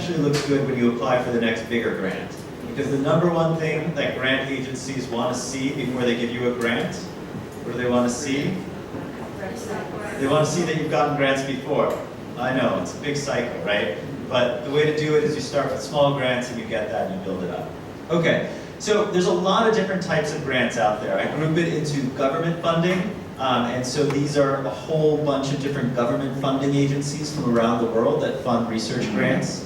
especially looks good when you apply for the next bigger grant. Because the number one thing that grant agencies want to see before they give you a grant, what do they want to see? They want to see that you've gotten grants before. I know, it's a big cycle, right? But the way to do it is you start with small grants and you get that and you build it up. Okay, so there's a lot of different types of grants out there. I group it into government funding, and so these are a whole bunch of different government funding agencies from around the world that fund research grants.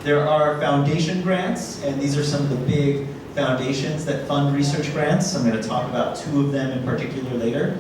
There are foundation grants, and these are some of the big foundations that fund research grants. I'm going to talk about two of them in particular later.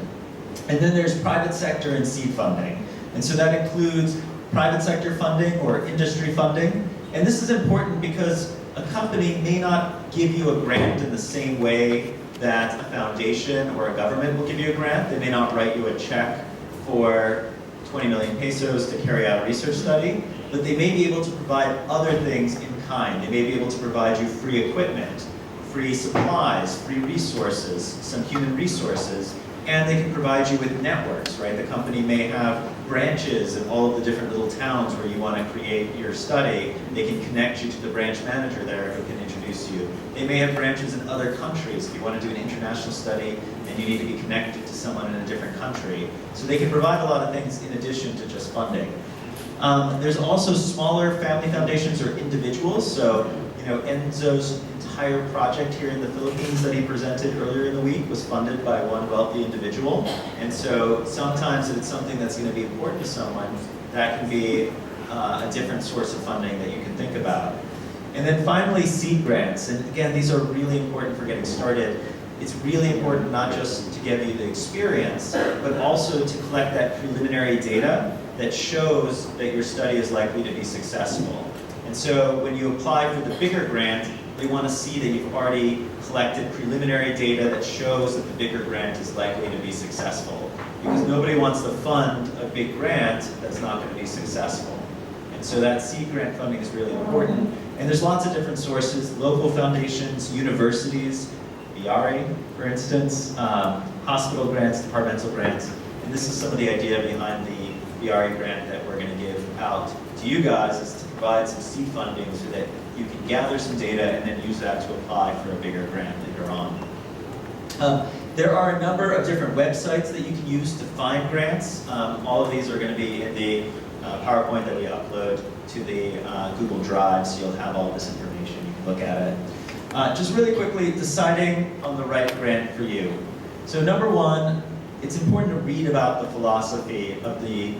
And then there's private sector and seed funding. And so that includes private sector funding or industry funding. And this is important because a company may not give you a grant in the same way that a foundation or a government will give you a grant. They may not write you a check for 20 million pesos to carry out a research study, but they may be able to provide other things in kind. They may be able to provide you free equipment, free supplies, free resources, some human resources, and they can provide you with networks, right? The company may have branches in all of the different little towns where you want to create your study. They can connect you to the branch manager there who can introduce you. They may have branches in other countries if you want to do an international study and you need to be connected to someone in a different country. So they can provide a lot of things in addition to just funding. There's also smaller family foundations or individuals. So, Enzo's entire project here in the Philippines that he presented earlier in the week was funded by one wealthy individual. And so sometimes if it's something that's going to be important to someone, that can be a different source of funding that you can think about. And then finally, seed grants. And again, these are really important for getting started. It's really important not just to give you the experience, but also to collect that preliminary data that shows that your study is likely to be successful. And so when you apply for the bigger grant, they want to see that you've already collected preliminary data that shows that the bigger grant is likely to be successful. Because nobody wants to fund a big grant that's not going to be successful. And so that seed grant funding is really important. And there's lots of different sources, local foundations, universities, BIARI, for instance, hospital grants, departmental grants. And this is some of the idea behind the BIARI grant that we're going to give out to you guys, is to provide some seed funding so that you can gather some data and then use that to apply for a bigger grant later on. There are a number of different websites that you can use to find grants. All of these are going to be in the PowerPoint that we upload to the Google Drive, so you'll have all of this information. You can look at it. Just really quickly, deciding on the right grant for you. So number one, it's important to read about the philosophy of the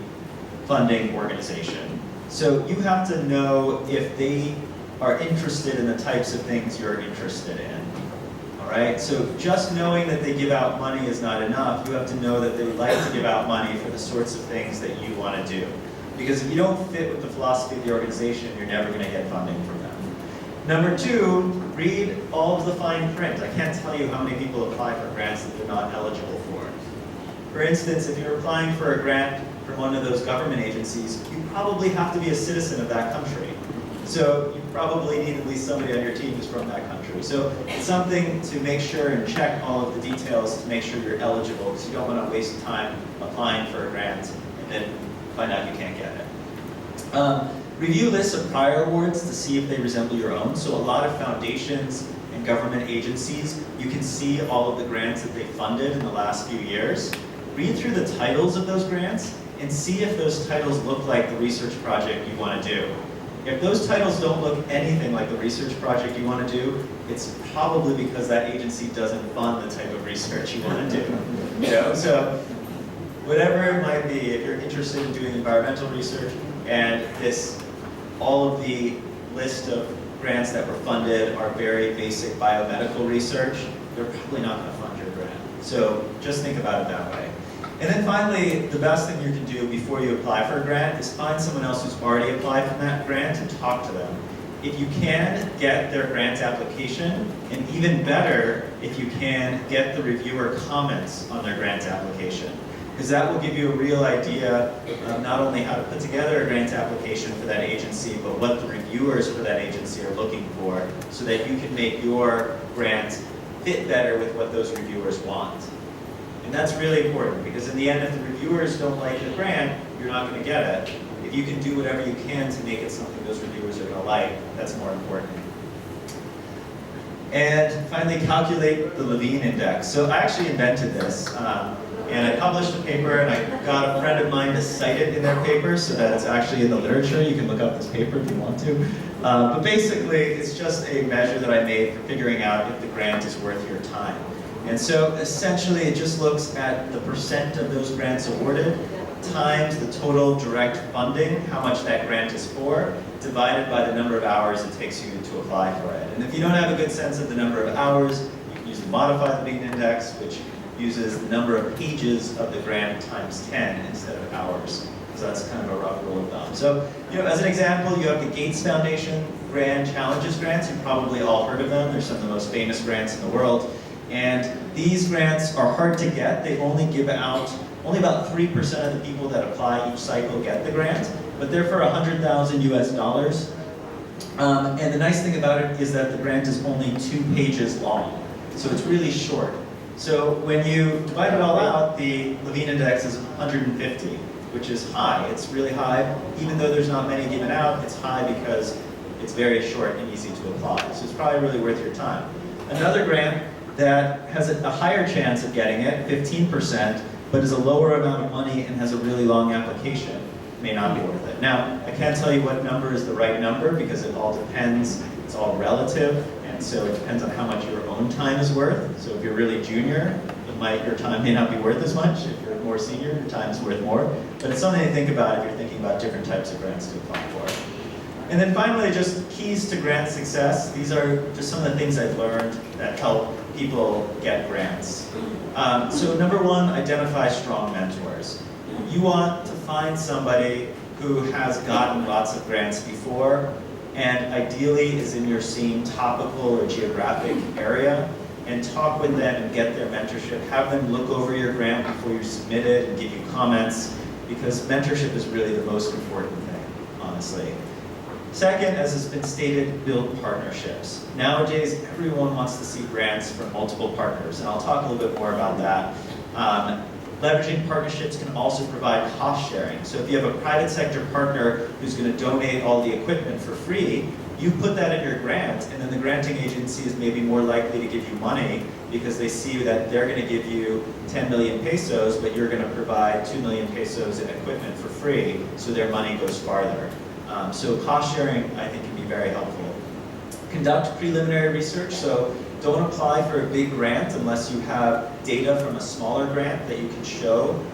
funding organization. So you have to know if they are interested in the types of things you're interested in. All right? So just knowing that they give out money is not enough. You have to know that they would like to give out money for the sorts of things that you want to do. Because if you don't fit with the philosophy of the organization, you're never going to get funding from them. Number two, read all of the fine print. I can't tell you how many people apply for grants that they're not eligible for. For instance, if you're applying for a grant from one of those government agencies, you probably have to be a citizen of that country. So you probably need at least somebody on your team who's from that country. So it's something to make sure and check all of the details to make sure you're eligible, because you don't want to waste time applying for a grant and then find out you can't get it. Review lists of prior awards to see if they resemble your own. So a lot of foundations and government agencies, you can see all of the grants that they funded in the last few years. Read through the titles of those grants and see if those titles look like the research project you want to do. If those titles don't look anything like the research project you want to do, it's probably because that agency doesn't fund the type of research you want to do. So whatever it might be, if you're interested in doing environmental research and all of the list of grants that were funded are very basic biomedical research, they're probably not going to fund your grant. So just think about it that way. And then finally, the best thing you can do before you apply for a grant is find someone else who's already applied for that grant and talk to them. If you can, get their grant application, and even better, if you can, get the reviewer comments on their grant application. Because that will give you a real idea of not only how to put together a grant application for that agency, but what the reviewers for that agency are looking for, so that you can make your grant fit better with what those reviewers want. And that's really important, because in the end, if the reviewers don't like the grant, you're not going to get it. If you can do whatever you can to make it something those reviewers are going to like, that's more important. And finally, calculate the Levine index. So I actually invented this, and I published a paper, and I got a friend of mine to cite it in their paper so that it's actually in the literature. You can look up this paper if you want to. But basically, it's just a measure that I made for figuring out if the grant is worth your time. And so essentially, it just looks at the percent of those grants awarded times the total direct funding, how much that grant is for, divided by the number of hours it takes you to apply for it. And if you don't have a good sense of the number of hours, you can use the modified Levine index, which uses the number of pages of the grant times 10 instead of hours. So that's kind of a rough rule of thumb. So, as an example, you have the Gates Foundation Grand Challenges grants. You've probably all heard of them. They're some of the most famous grants in the world. And these grants are hard to get. They only give out, only about 3% of the people that apply each cycle get the grant, but they're for $100,000 US. And the nice thing about it is that the grant is only 2 pages long. So it's really short. So when you divide it all out, the Levine index is 150, which is high. It's really high. Even though there's not many given out, it's high because it's very short and easy to apply. So it's probably really worth your time. Another grant that has a higher chance of getting it, 15%, but is a lower amount of money and has a really long application, may not be worth it. Now, I can't tell you what number is the right number because it all depends, it's all relative, and so it depends on how much your own time is worth. So if you're really junior, your time may not be worth as much. If you're more senior, your time is worth more. But it's something to think about if you're thinking about different types of grants to apply for. And then finally, just keys to grant success. These are just some of the things I've learned that help people get grants. So number one, identify strong mentors. You want to find somebody who has gotten lots of grants before and ideally is in your same topical or geographic area, and talk with them and get their mentorship. Have them look over your grant before you submit it and give you comments, because mentorship is really the most important thing, honestly. Second, as has been stated, build partnerships. Nowadays, everyone wants to see grants from multiple partners, and I'll talk a little bit more about that. Leveraging partnerships can also provide cost sharing. So if you have a private sector partner who's going to donate all the equipment for free, you put that in your grant, and then the granting agency is maybe more likely to give you money because they see that they're going to give you 10 million pesos, but you're going to provide 2 million pesos in equipment for free, so their money goes farther. So cost sharing, I think, can be very helpful. Conduct preliminary research. So don't apply for a big grant unless you have data from a smaller grant that you can show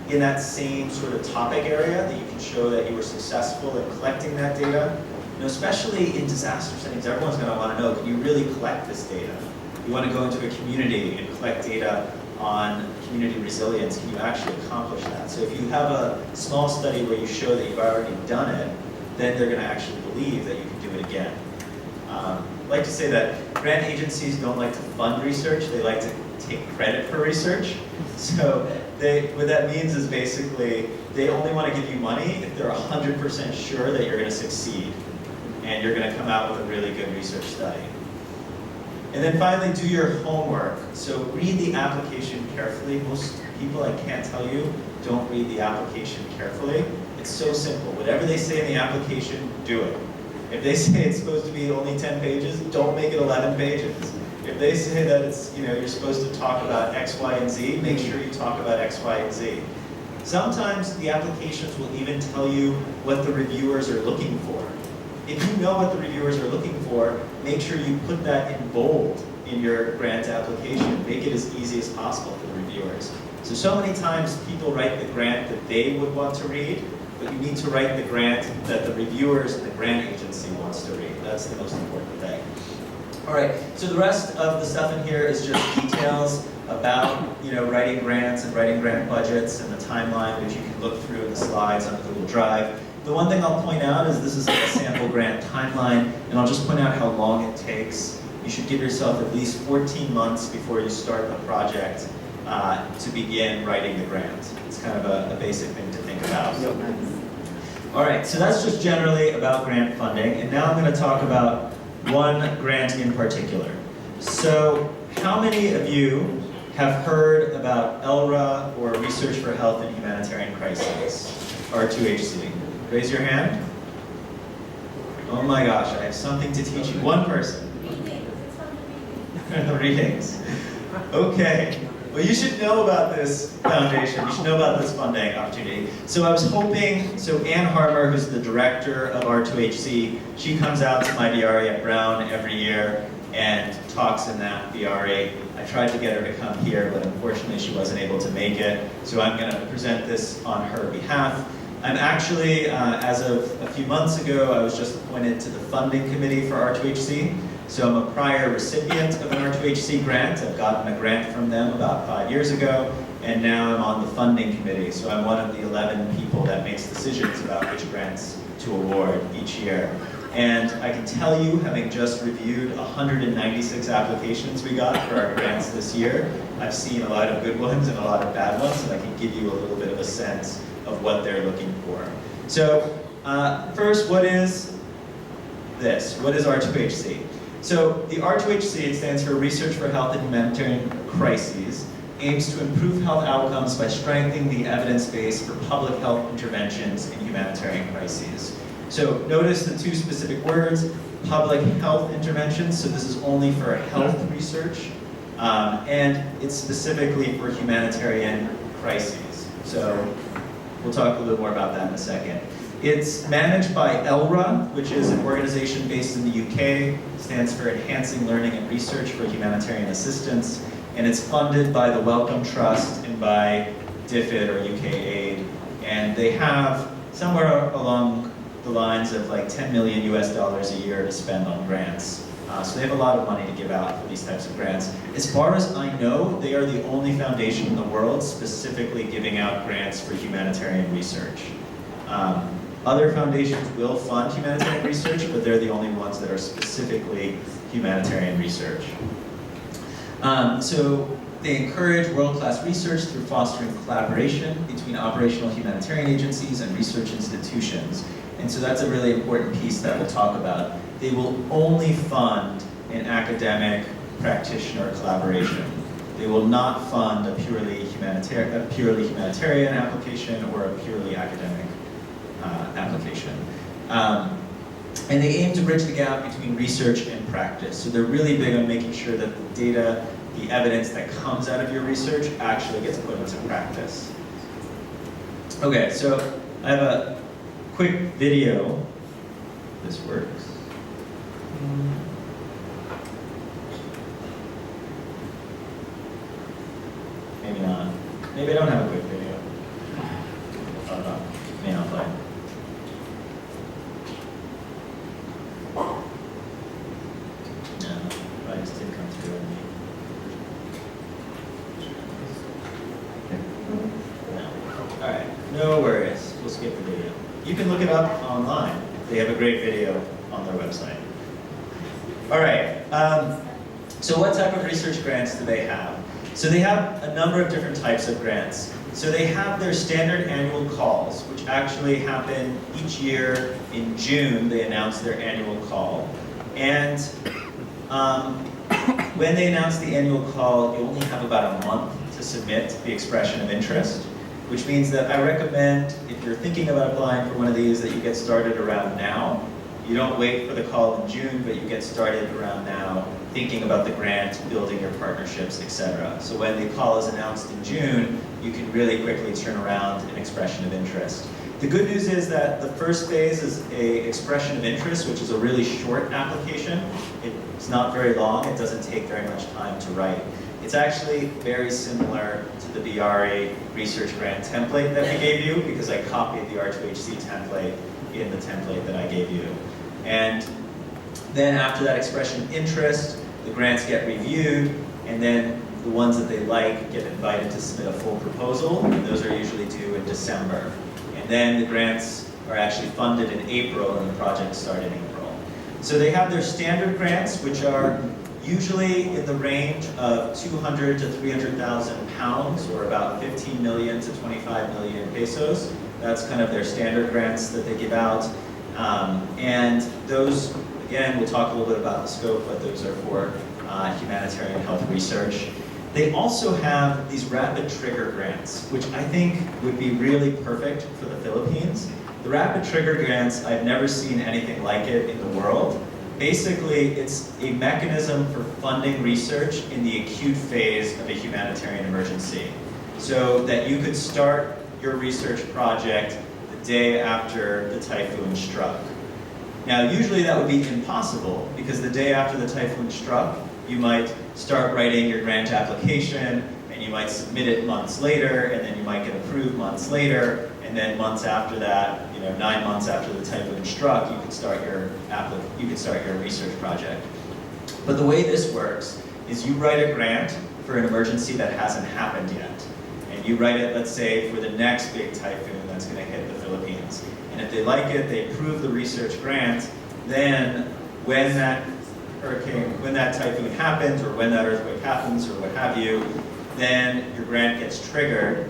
in that same sort of topic area, that you can show that you were successful in collecting that data. Especially in disaster settings, everyone's going to want to know, can you really collect this data? You want to go into a community and collect data on community resilience. Can you actually accomplish that? So if you have a small study where you show that you've already done it, then they're going to actually believe that you can do it again. I like to say that grant agencies don't like to fund research, they like to take credit for research. So what that means is basically they only want to give you money if they're 100% sure that you're going to succeed and you're going to come out with a really good research study. And then finally, do your homework. So read the application carefully. Most people, I can't tell you, don't read the application carefully. It's so simple. Whatever they say in the application, do it. If they say it's supposed to be only 10 pages, don't make it 11 pages. If they say that it's, you're supposed to talk about X, Y, and Z, make sure you talk about X, Y, and Z. Sometimes the applications will even tell you what the reviewers are looking for. If you know what the reviewers are looking for, make sure you put that in bold in your grant application. Make it as easy as possible for the reviewers. So many times people write the grant that they would want to read, but you need to write the grant that the reviewers and the grant agency wants to read. That's the most important thing. All right, so the rest of the stuff in here is just details about writing grants and writing grant budgets and the timeline, which you can look through in the slides on Google Drive. The one thing I'll point out is this is a sample grant timeline, and I'll just point out how long it takes. You should give yourself at least 14 months before you start the project to begin writing the grant. It's kind of a basic thing to think about. All right, so that's just generally about grant funding, and now I'm going to talk about one grant in particular. So how many of you have heard about ELRA, or Research for Health and Humanitarian Crises, R2HC? Raise your hand. Oh my gosh, I have something to teach you. One person. The readings. Okay. Well, you should know about this foundation. You should know about this funding opportunity. So I was hoping, so Ann Harmer, who's the director of R2HC, she comes out to my BIARI at Brown every year and talks in that BIARI. I tried to get her to come here, but unfortunately she wasn't able to make it. So I'm going to present this on her behalf. I'm actually, as of a few months ago, I was just appointed to the funding committee for R2HC. So I'm a prior recipient of an R2HC grant. I've gotten a grant from them about 5 years ago, and now I'm on the funding committee. So I'm one of the 11 people that makes decisions about which grants to award each year. And I can tell you, having just reviewed 196 applications we got for our grants this year, I've seen a lot of good ones and a lot of bad ones, and I can give you a little bit of a sense of what they're looking for. So first, what is this? What is R2HC? So the R2HC, it stands for Research for Health and Humanitarian Crises, aims to improve health outcomes by strengthening the evidence base for public health interventions in humanitarian crises. So notice the two specific words, public health interventions, so this is only for health research, and it's specifically for humanitarian crises. So we'll talk a little more about that in a second. It's managed by ELRA, which is an organization based in the UK, stands for Enhancing Learning and Research for Humanitarian Assistance, and it's funded by the Wellcome Trust and by DFID or UK Aid, and they have somewhere along the lines of like $10 million US a year to spend on grants. So they have a lot of money to give out for these types of grants. As far as I know, they are the only foundation in the world specifically giving out grants for humanitarian research. Other foundations will fund humanitarian research, but they're the only ones that are specifically humanitarian research. So they encourage world-class research through fostering collaboration between operational humanitarian agencies and research institutions. And so that's a really important piece that we'll talk about. They will only fund an academic practitioner collaboration. They will not fund a purely humanitarian application or a purely academic application. And they aim to bridge the gap between research and practice. So they're really big on making sure that the data, the evidence that comes out of your research actually gets put into practice. Okay, so I have a quick video. This works. Maybe not. Maybe I don't have a quick video. I don't know. May not play. No, I just didn't come through on me. No. Alright, no worries. We'll skip the video. You can look it up online. They have a great video on their website. Alright, so what type of research grants do they have? So they have a number of different types of grants. So they have their standard annual calls, which actually happen each year in June. They announce their annual call. And when they announce the annual call, you only have about a month to submit the expression of interest, which means that I recommend, if you're thinking about applying for one of these, that you get started around now. You don't wait for the call in June, but you get started around now, thinking about the grant, building your partnerships, etc. So when the call is announced in June, you can really quickly turn around an expression of interest. The good news is that the first phase is an expression of interest, which is a really short application. It's not very long, it doesn't take very much time to write. It's actually very similar to the BIARI research grant template that we gave you, because I copied the R2HC template in the template that I gave you. And then after that expression of interest, the grants get reviewed, and then the ones that they like get invited to submit a full proposal, and those are usually due in December. And then the grants are actually funded in April, and the projects start in April. So they have their standard grants, which are usually in the range of 200 to 300,000 pounds, or about 15 million to 25 million pesos. That's kind of their standard grants that they give out. And those, again, we'll talk a little bit about the scope, but those are for humanitarian health research. They also have these rapid trigger grants, which I think would be really perfect for the Philippines. The rapid trigger grants, I've never seen anything like it in the world. Basically, it's a mechanism for funding research in the acute phase of a humanitarian emergency. So that you could start your research project the day after the typhoon struck. Now, usually that would be impossible because the day after the typhoon struck, you might start writing your grant application and you might submit it months later, and then you might get approved months later, and then months after that, 9 months after the typhoon struck, you could start your research project. But the way this works is you write a grant for an emergency that hasn't happened yet. And you write it, let's say, for the next big typhoon that's going to hit the Philippines. And if they like it, they approve the research grant, then when that typhoon happens, or when that earthquake happens, or what have you, then your grant gets triggered,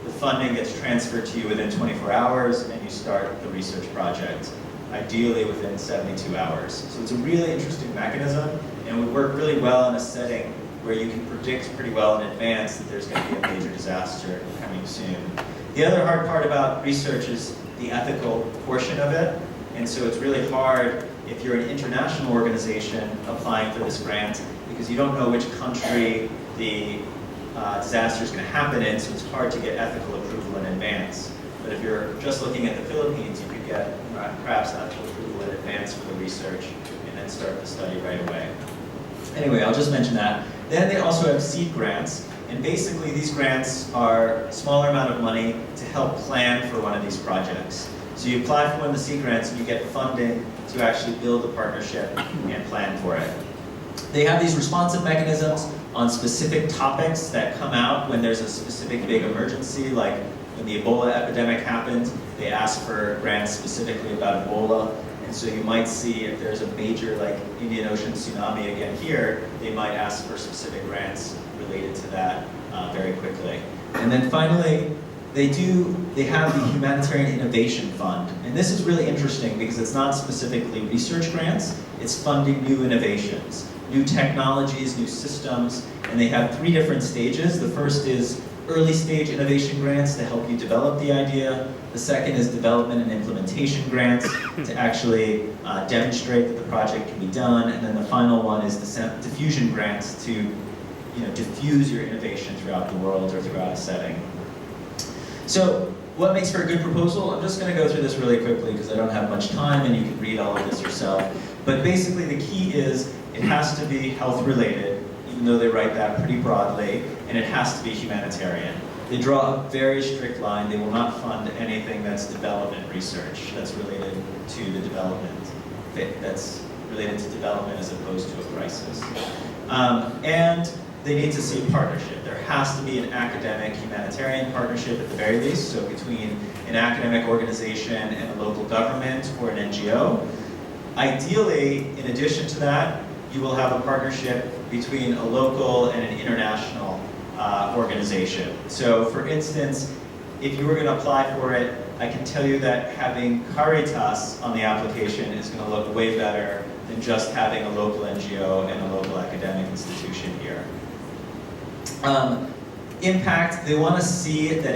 the funding gets transferred to you within 24 hours, and you start the research project, ideally within 72 hours. So it's a really interesting mechanism, and would work really well in a setting where you can predict pretty well in advance that there's going to be a major disaster coming soon. The other hard part about research is the ethical portion of it, and so it's really hard if you're an international organization applying for this grant, because you don't know which country the disaster is going to happen in, so it's hard to get ethical approval in advance. But if you're just looking at the Philippines, you could get perhaps ethical approval in advance for the research and then start the study right away. Anyway, I'll just mention that. Then they also have seed grants, and basically these grants are a smaller amount of money to help plan for one of these projects. So you apply for one of the seed grants and you get funding to actually build a partnership and plan for it. They have these responsive mechanisms on specific topics that come out when there's a specific big emergency, like when the Ebola epidemic happened, they asked for grants specifically about Ebola. And so you might see if there's a major like Indian Ocean tsunami again here, they might ask for specific grants related to that very quickly. And then finally, they have the Humanitarian Innovation Fund. And this is really interesting because it's not specifically research grants, it's funding new innovations, new technologies, new systems, and they have 3 different stages. The first is early stage innovation grants to help you develop the idea. The second is development and implementation grants to actually demonstrate that the project can be done. And then the final one is the diffusion grants to diffuse your innovation throughout the world or throughout a setting. So what makes for a good proposal? I'm just going to go through this really quickly because I don't have much time and you can read all of this yourself. But basically the key is it has to be health related, even though they write that pretty broadly, and it has to be humanitarian. They draw a very strict line. They will not fund anything that's development research, that's related to the development, that's related to development as opposed to a crisis. And they need to see partnership. There has to be an academic humanitarian partnership at the very least, so between an academic organization and a local government or an NGO. Ideally, in addition to that, you will have a partnership between a local and an international organization. So for instance, if you were going to apply for it, I can tell you that having Caritas on the application is going to look way better than just having a local NGO and a local academic institution here. Impact, they want to see that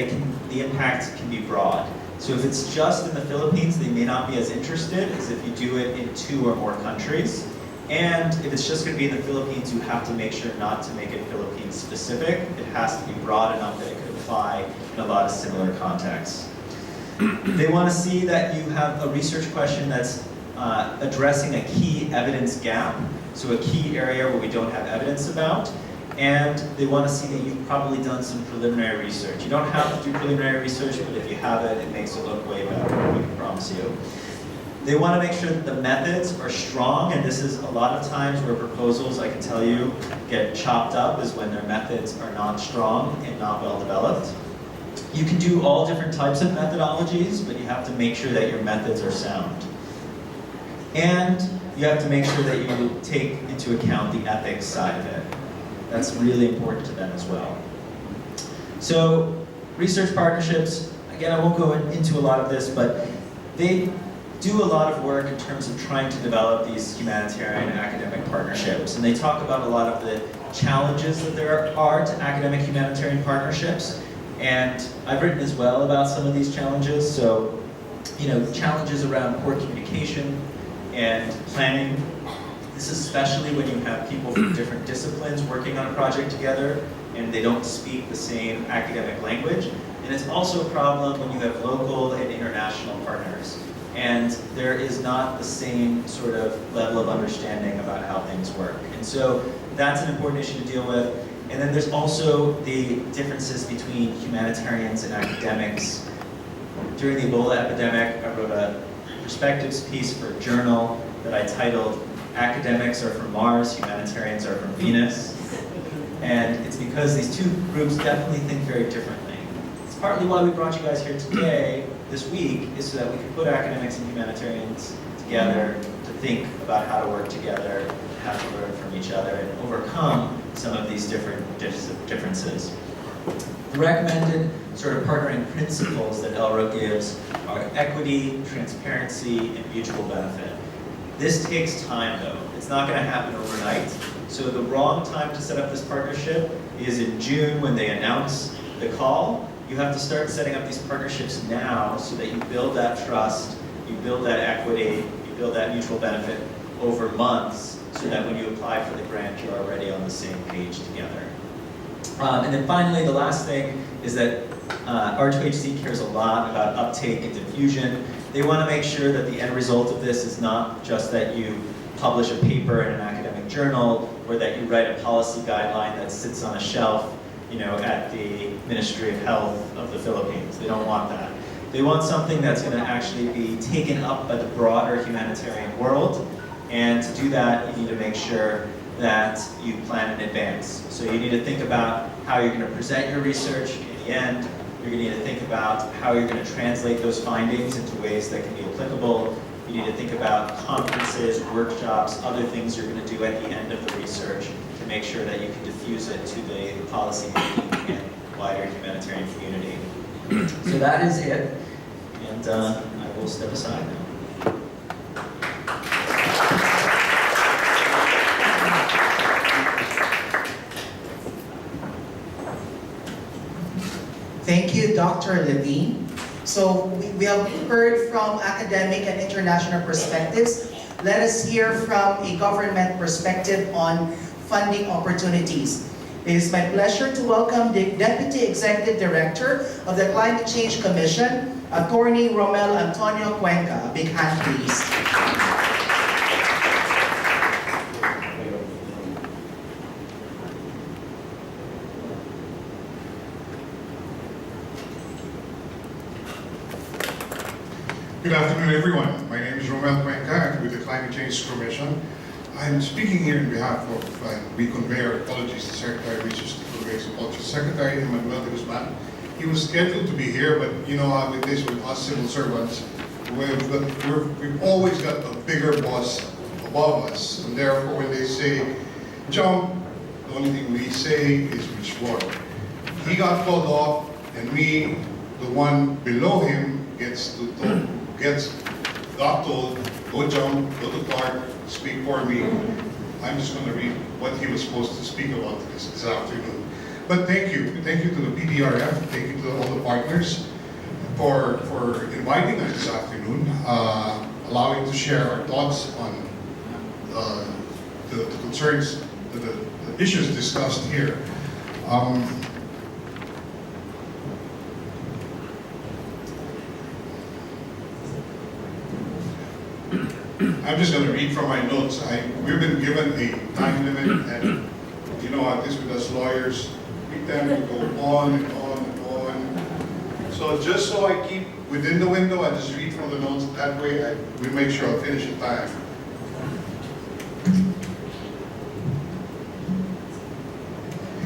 the impact can be broad. So if it's just in the Philippines, they may not be as interested as if you do it in 2 or more countries. And if it's just going to be in the Philippines, you have to make sure not to make it Philippines specific. It has to be broad enough that it could apply in a lot of similar contexts. They want to see that you have a research question that's addressing a key evidence gap, so a key area where we don't have evidence about. And they want to see that you've probably done some preliminary research. You don't have to do preliminary research, but if you have it, it makes it look way better, we can promise you. They want to make sure that the methods are strong, and this is a lot of times where proposals, I can tell you, get chopped up is when their methods are not strong and not well developed. You can do all different types of methodologies, but you have to make sure that your methods are sound. And you have to make sure that you take into account the ethics side of it. That's really important to them as well. So, research partnerships, again, I won't go into a lot of this, but they do a lot of work in terms of trying to develop these humanitarian and academic partnerships. And they talk about a lot of the challenges that there are to academic humanitarian partnerships. And I've written as well about some of these challenges. So challenges around poor communication and planning. This is especially when you have people from different disciplines working on a project together and they don't speak the same academic language. And it's also a problem when you have local and international partners. And there is not the same sort of level of understanding about how things work. And so that's an important issue to deal with. And then there's also the differences between humanitarians and academics. During the Ebola epidemic, I wrote a perspectives piece for a journal that I titled "Academics are from Mars, Humanitarians are from Venus." And it's because these two groups definitely think very differently. It's partly why we brought you guys here today, this week, is so that we can put academics and humanitarians together to think about how to work together, how to learn from each other, and overcome some of these different differences. The recommended sort of partnering principles that ELRA gives are equity, transparency, and mutual benefit. This takes time, though. It's not going to happen overnight. So the wrong time to set up this partnership is in June when they announce the call. You have to start setting up these partnerships now so that you build that trust, you build that equity, you build that mutual benefit over months so that when you apply for the grant, you're already on the same page together. And then finally, the last thing is that R2HC cares a lot about uptake and diffusion. They want to make sure that the end result of this is not just that you publish a paper in an academic journal or that you write a policy guideline that sits on a shelf at the Ministry of Health of the Philippines. They don't want that. They want something that's going to actually be taken up by the broader humanitarian world. And to do that, you need to make sure that you plan in advance. So you need to think about how you're going to present your research in the end. You're going to need to think about how you're going to translate those findings into ways that can be applicable. You need to think about conferences, workshops, other things you're going to do at the end of the research to make sure that you can diffuse it to the policy making and wider humanitarian community. So that is it, and I will step aside now. Thank you, Dr. Levine. So we have heard from academic and international perspectives. Let us hear from a government perspective on funding opportunities. It is my pleasure to welcome the Deputy Executive Director of the Climate Change Commission, Attorney Romel Antonio Cuenca. A big hand, please. Good afternoon, everyone. My name is Romel Cuenca with the Climate Change Commission. I'm speaking here on behalf of, we convey our apologies to Secretary Research to Conservation Culture Secretary Emmanuel de Guzman. He was scheduled to be here, but with this, with us civil servants, we've always got a bigger boss above us. And therefore, when they say jump, the only thing we say is which one. He got called off, and me, the one below him, got told, go jump, go to Clark, speak for me. I'm just going to read what he was supposed to speak about this afternoon. But thank you to the PDRF, thank you to all the partners for inviting us this afternoon, allowing to share our thoughts on the concerns, the issues discussed here. I'm just going to read from my notes. We've been given a time limit, and this with us lawyers, we tend to go on and on and on. So just so I keep within the window, I just read from the notes. That way, we make sure I'll finish in time.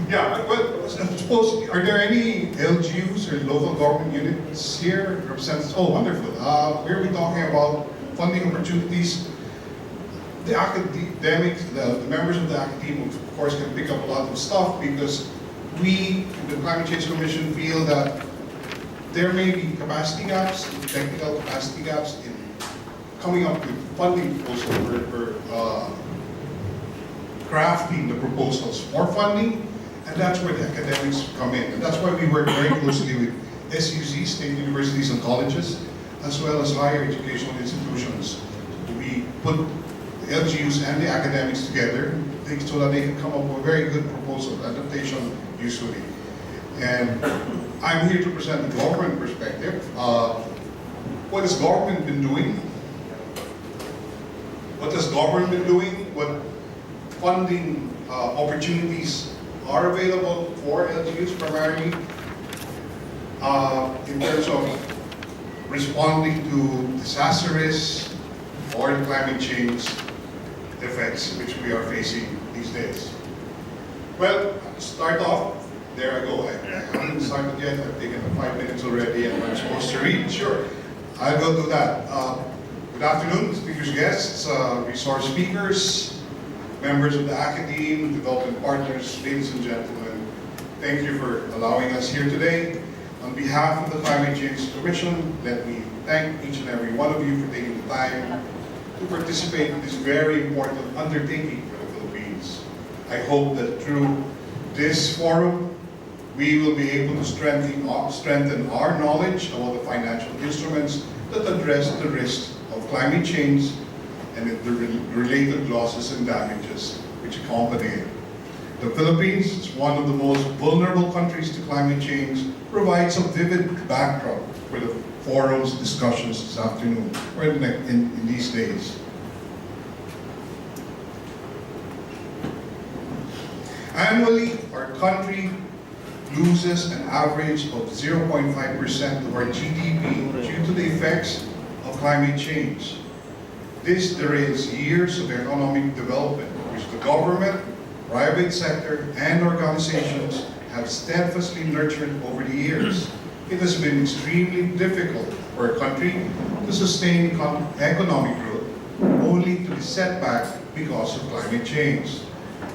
Yeah, well, I suppose, are there any LGUs or local government units here? Representatives? Oh, wonderful. Where are we talking about? Funding opportunities. The academics, the members of the academia, of course, can pick up a lot of stuff because we, the Climate Change Commission, feel that there may be capacity gaps, technical capacity gaps in coming up with funding proposals for crafting the proposals for funding, and that's where the academics come in. And that's why we work very closely with SUC, State Universities and Colleges, as well as higher educational institutions. We put the LGUs and the academics together so that they can come up with a very good proposal, adaptation usually. And I'm here to present the government perspective. What has government been doing? What has government been doing? What funding opportunities are available for LGUs primarily in terms of responding to disaster risk or climate change effects which we are facing these days. Well, to start off, there I go. I haven't started yet. I've taken 5 minutes already and I'm supposed to read. Sure, I'll go do that. Good afternoon, distinguished guests, resource speakers, members of the academe, development partners, ladies and gentlemen. Thank you for allowing us here today. On behalf of the Climate Change Commission, let me thank each and every one of you for taking the time to participate in this very important undertaking for the Philippines. I hope that through this forum, we will be able to strengthen our knowledge about the financial instruments that address the risks of climate change and the related losses and damages which accompany it. The Philippines is one of the most vulnerable countries to climate change, provides a vivid backdrop for the forum's discussions this afternoon, or in these days. Annually, our country loses an average of 0.5% of our GDP due to the effects of climate change. This derails years of economic development, which the government, private sector, and organizations have steadfastly nurtured over the years. It has been extremely difficult for a country to sustain economic growth only to be set back because of climate change.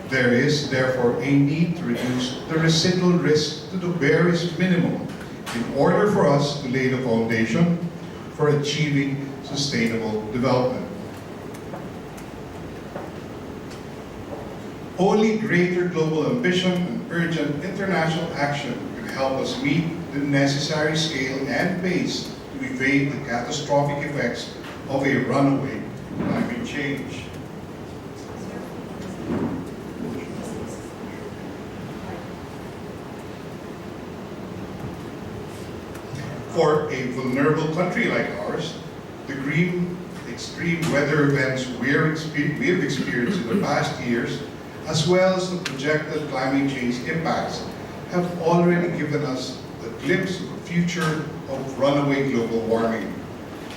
There is therefore a need to reduce the residual risk to the barest minimum in order for us to lay the foundation for achieving sustainable development. Only greater global ambition and urgent international action can help us meet the necessary scale and pace to evade the catastrophic effects of a runaway climate change. For a vulnerable country like ours, the extreme weather events we have experienced in the past years, as well as the projected climate change impacts, have already given us a glimpse of the future of runaway global warming.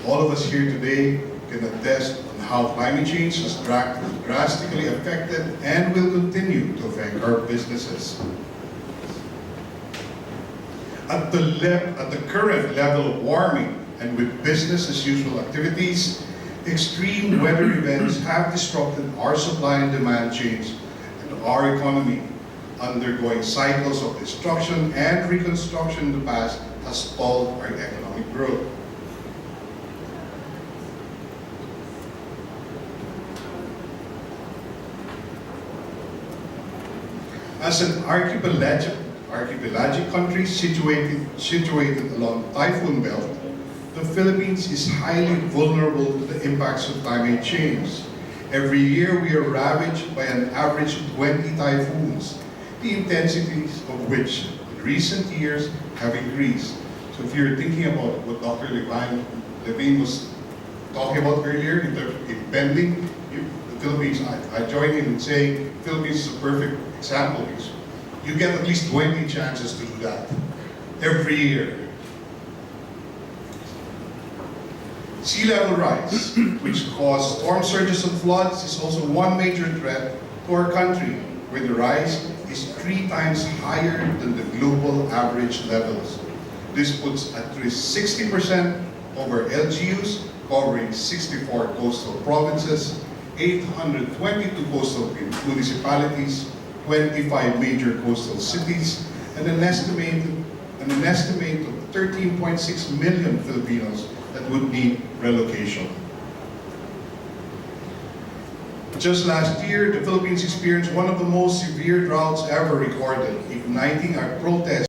All of us here today can attest on how climate change has drastically affected and will continue to affect our businesses. At the current level of warming and with business as usual activities, extreme weather events have disrupted our supply and demand chains and our economy. Undergoing cycles of destruction and reconstruction in the past has stalled our economic growth. As an archipelagic country situated along Typhoon Belt, the Philippines is highly vulnerable to the impacts of climate change. Every year we are ravaged by an average of 20 typhoons, the intensities of which in recent years have increased. So if you're thinking about what Dr. Levine was talking about earlier in terms of impending, the Philippines, I join in saying the Philippines is a perfect example because you get at least 20 chances to do that every year. Sea level rise, which cause storm surges and floods, is also one major threat to our country, where the rise is 3 times higher than the global average levels. This puts at least 60% of our LGUs, covering 64 coastal provinces, 822 coastal municipalities, 25 major coastal cities, and an estimate of 13.6 million Filipinos that would need relocation. Just last year, the Philippines experienced one of the most severe droughts ever recorded, igniting our protests